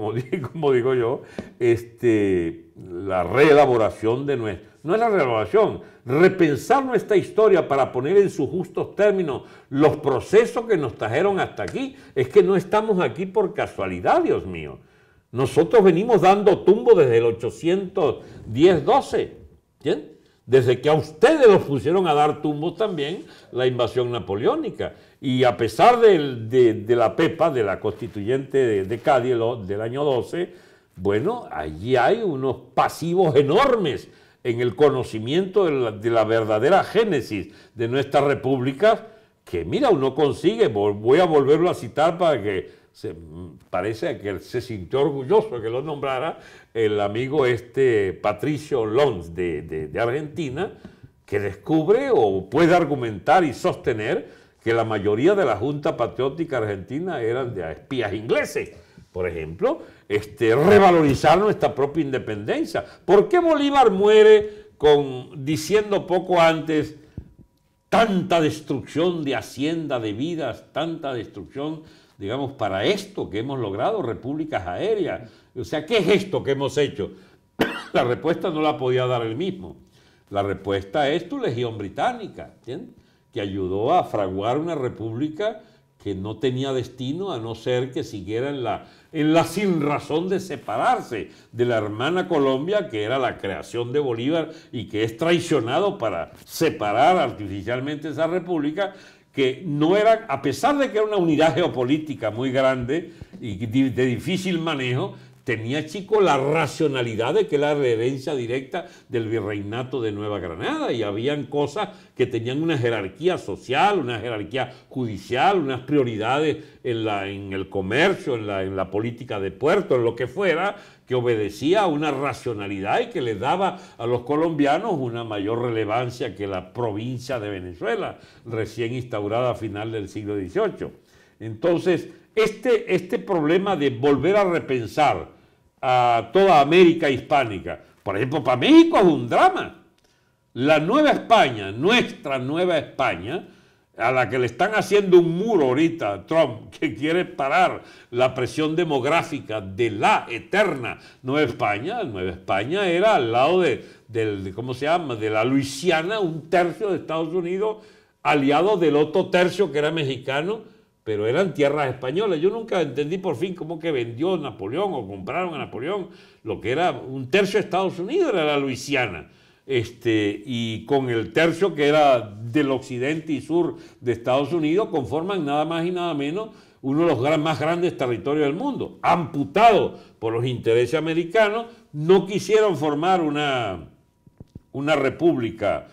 como digo yo, la reelaboración de no es la reelaboración, repensar nuestra historia para poner en sus justos términos los procesos que nos trajeron hasta aquí. Es que no estamos aquí por casualidad, Dios mío. Nosotros venimos dando tumbo desde el 810-12, ¿entiendes? Desde que a ustedes los pusieron a dar tumbos también la invasión napoleónica. Y a pesar de la PEPA, de la constituyente de Cádiz del año 12, bueno, allí hay unos pasivos enormes en el conocimiento de la verdadera génesis de nuestra república, que mira, uno consigue, voy a volverlo a citar para que parece que se sintió orgulloso que lo nombrara, el amigo Patricio Lons de Argentina, que descubre o puede argumentar y sostener que la mayoría de la Junta Patriótica Argentina eran de espías ingleses. Por ejemplo, revalorizar nuestra propia independencia. ¿Por qué Bolívar muere diciendo poco antes, tanta destrucción de hacienda, de vidas, tanta destrucción, digamos, para esto que hemos logrado, repúblicas aéreas. O sea, ¿qué es esto que hemos hecho? La respuesta no la podía dar él mismo. La respuesta es tu Legión Británica, ¿entiendes?, que ayudó a fraguar una república que no tenía destino a no ser que siguiera en la sin razón de separarse de la hermana Colombia, que era la creación de Bolívar y que es traicionado para separar artificialmente esa república, que no era, a pesar de que era una unidad geopolítica muy grande y de difícil manejo, tenía, chico, la racionalidad de que era la herencia directa del virreinato de Nueva Granada, y habían cosas que tenían una jerarquía social, una jerarquía judicial, unas prioridades en el comercio, en la política de puerto, en lo que fuera, que obedecía a una racionalidad y que le daba a los colombianos una mayor relevancia que la provincia de Venezuela, recién instaurada a final del siglo XVIII. Entonces, este problema de volver a repensar a toda América hispánica, por ejemplo, para México es un drama. La Nueva España, nuestra Nueva España, a la que le están haciendo un muro ahorita a Trump, que quiere parar la presión demográfica de la eterna Nueva España era al lado ¿cómo se llama?, de la Luisiana, un tercio de Estados Unidos, aliado del otro tercio que era mexicano, pero eran tierras españolas. Yo nunca entendí por fin cómo que vendió Napoleón o compraron a Napoleón lo que era un tercio de Estados Unidos, era la Luisiana. Y con el tercio que era del occidente y sur de Estados Unidos, conforman nada más y nada menos uno de los más grandes territorios del mundo. Amputado por los intereses americanos, no quisieron formar una república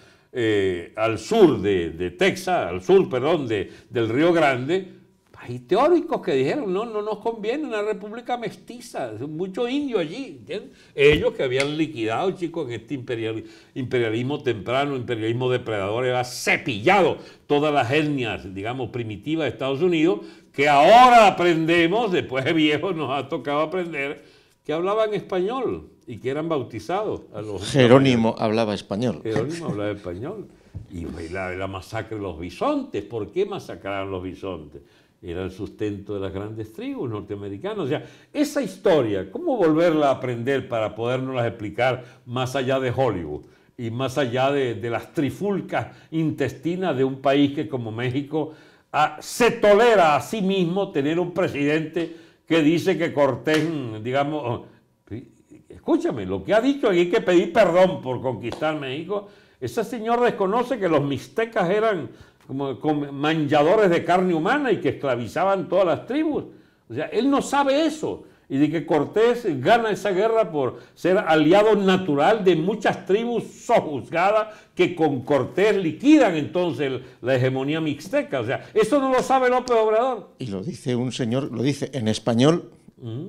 al sur de Texas, al sur, perdón, del Río Grande. Hay teóricos que dijeron, no nos conviene una república mestiza, mucho indio allí, ¿entiendes? Ellos que habían liquidado, chicos, en este imperialismo temprano, imperialismo depredador, había cepillado todas las etnias, digamos, primitivas de Estados Unidos, que ahora aprendemos, después de viejos nos ha tocado aprender, que hablaban español y que eran bautizados. Jerónimo hablaba español. Jerónimo hablaba español. Y la masacre de los bisontes. ¿Por qué masacraron los bisontes? Era el sustento de las grandes tribus norteamericanas. O sea, esa historia, ¿cómo volverla a aprender para podernosla explicar más allá de Hollywood y más allá de las trifulcas intestinas de un país que como México se tolera a sí mismo tener un presidente que dice que Cortés, digamos, escúchame, lo que ha dicho, hay que pedir perdón por conquistar México. Ese señor desconoce que los mixtecas eran como manjadores de carne humana y que esclavizaban todas las tribus. O sea, él no sabe eso. Y de que Cortés gana esa guerra por ser aliado natural de muchas tribus sojuzgadas que con Cortés liquidan entonces la hegemonía mixteca. O sea, eso no lo sabe López Obrador. Y lo dice un señor, lo dice en español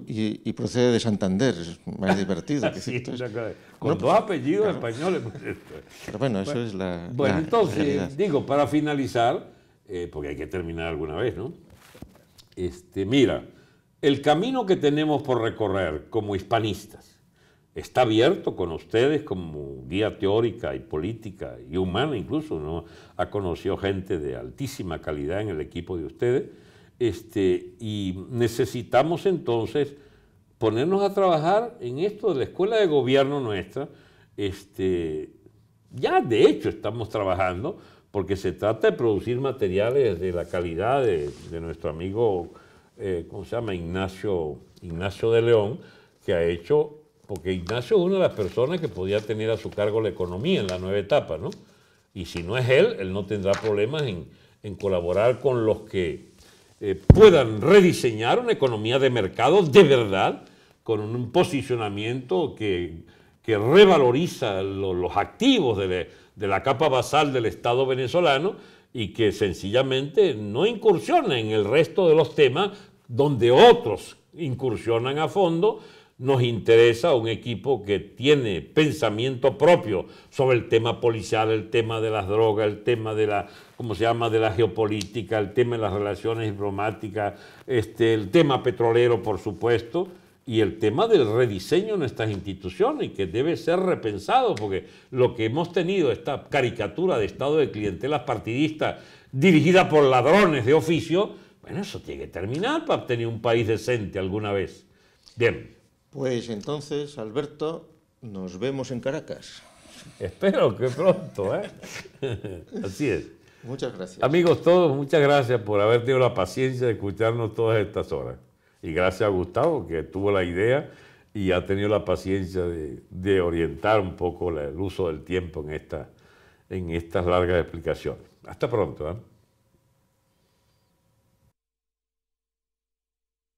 y procede de Santander. Es más divertido. Sí, con dos apellidos españoles. Pero bueno, eso es la Bueno, entonces, realidad. digo, para finalizar, porque hay que terminar alguna vez, ¿no? Mira, el camino que tenemos por recorrer como hispanistas está abierto con ustedes como guía teórica y política y humana, incluso, ¿no? Ha conocido gente de altísima calidad en el equipo de ustedes, y necesitamos entonces ponernos a trabajar en esto de la escuela de gobierno nuestra. Ya de hecho estamos trabajando porque se trata de producir materiales de la calidad de nuestro amigo, ¿cómo se llama? Ignacio de León, que ha hecho, porque Ignacio es una de las personas que podía tener a su cargo la economía en la nueva etapa, ¿no? Y si no es él no tendrá problemas en colaborar con los que puedan rediseñar una economía de mercado de verdad, con un posicionamiento que revaloriza los activos de la capa basal del Estado venezolano y que sencillamente no incursiona en el resto de los temas donde otros incursionan a fondo. Nos interesa un equipo que tiene pensamiento propio sobre el tema policial, el tema de las drogas, el tema de la, ¿cómo se llama?, de la geopolítica, el tema de las relaciones diplomáticas, el tema petrolero, por supuesto, y el tema del rediseño de nuestras instituciones, que debe ser repensado, porque lo que hemos tenido, esta caricatura de estado de clientelas partidistas dirigida por ladrones de oficio, bueno, eso tiene que terminar para tener un país decente alguna vez. Bien. Pues entonces, Alberto, nos vemos en Caracas. Espero que pronto, ¿eh? Así es. Muchas gracias. Amigos todos, muchas gracias por haber tenido la paciencia de escucharnos todas estas horas. Y gracias a Gustavo, que tuvo la idea y ha tenido la paciencia de orientar un poco el uso del tiempo en estas largas explicaciones. Hasta pronto, ¿eh?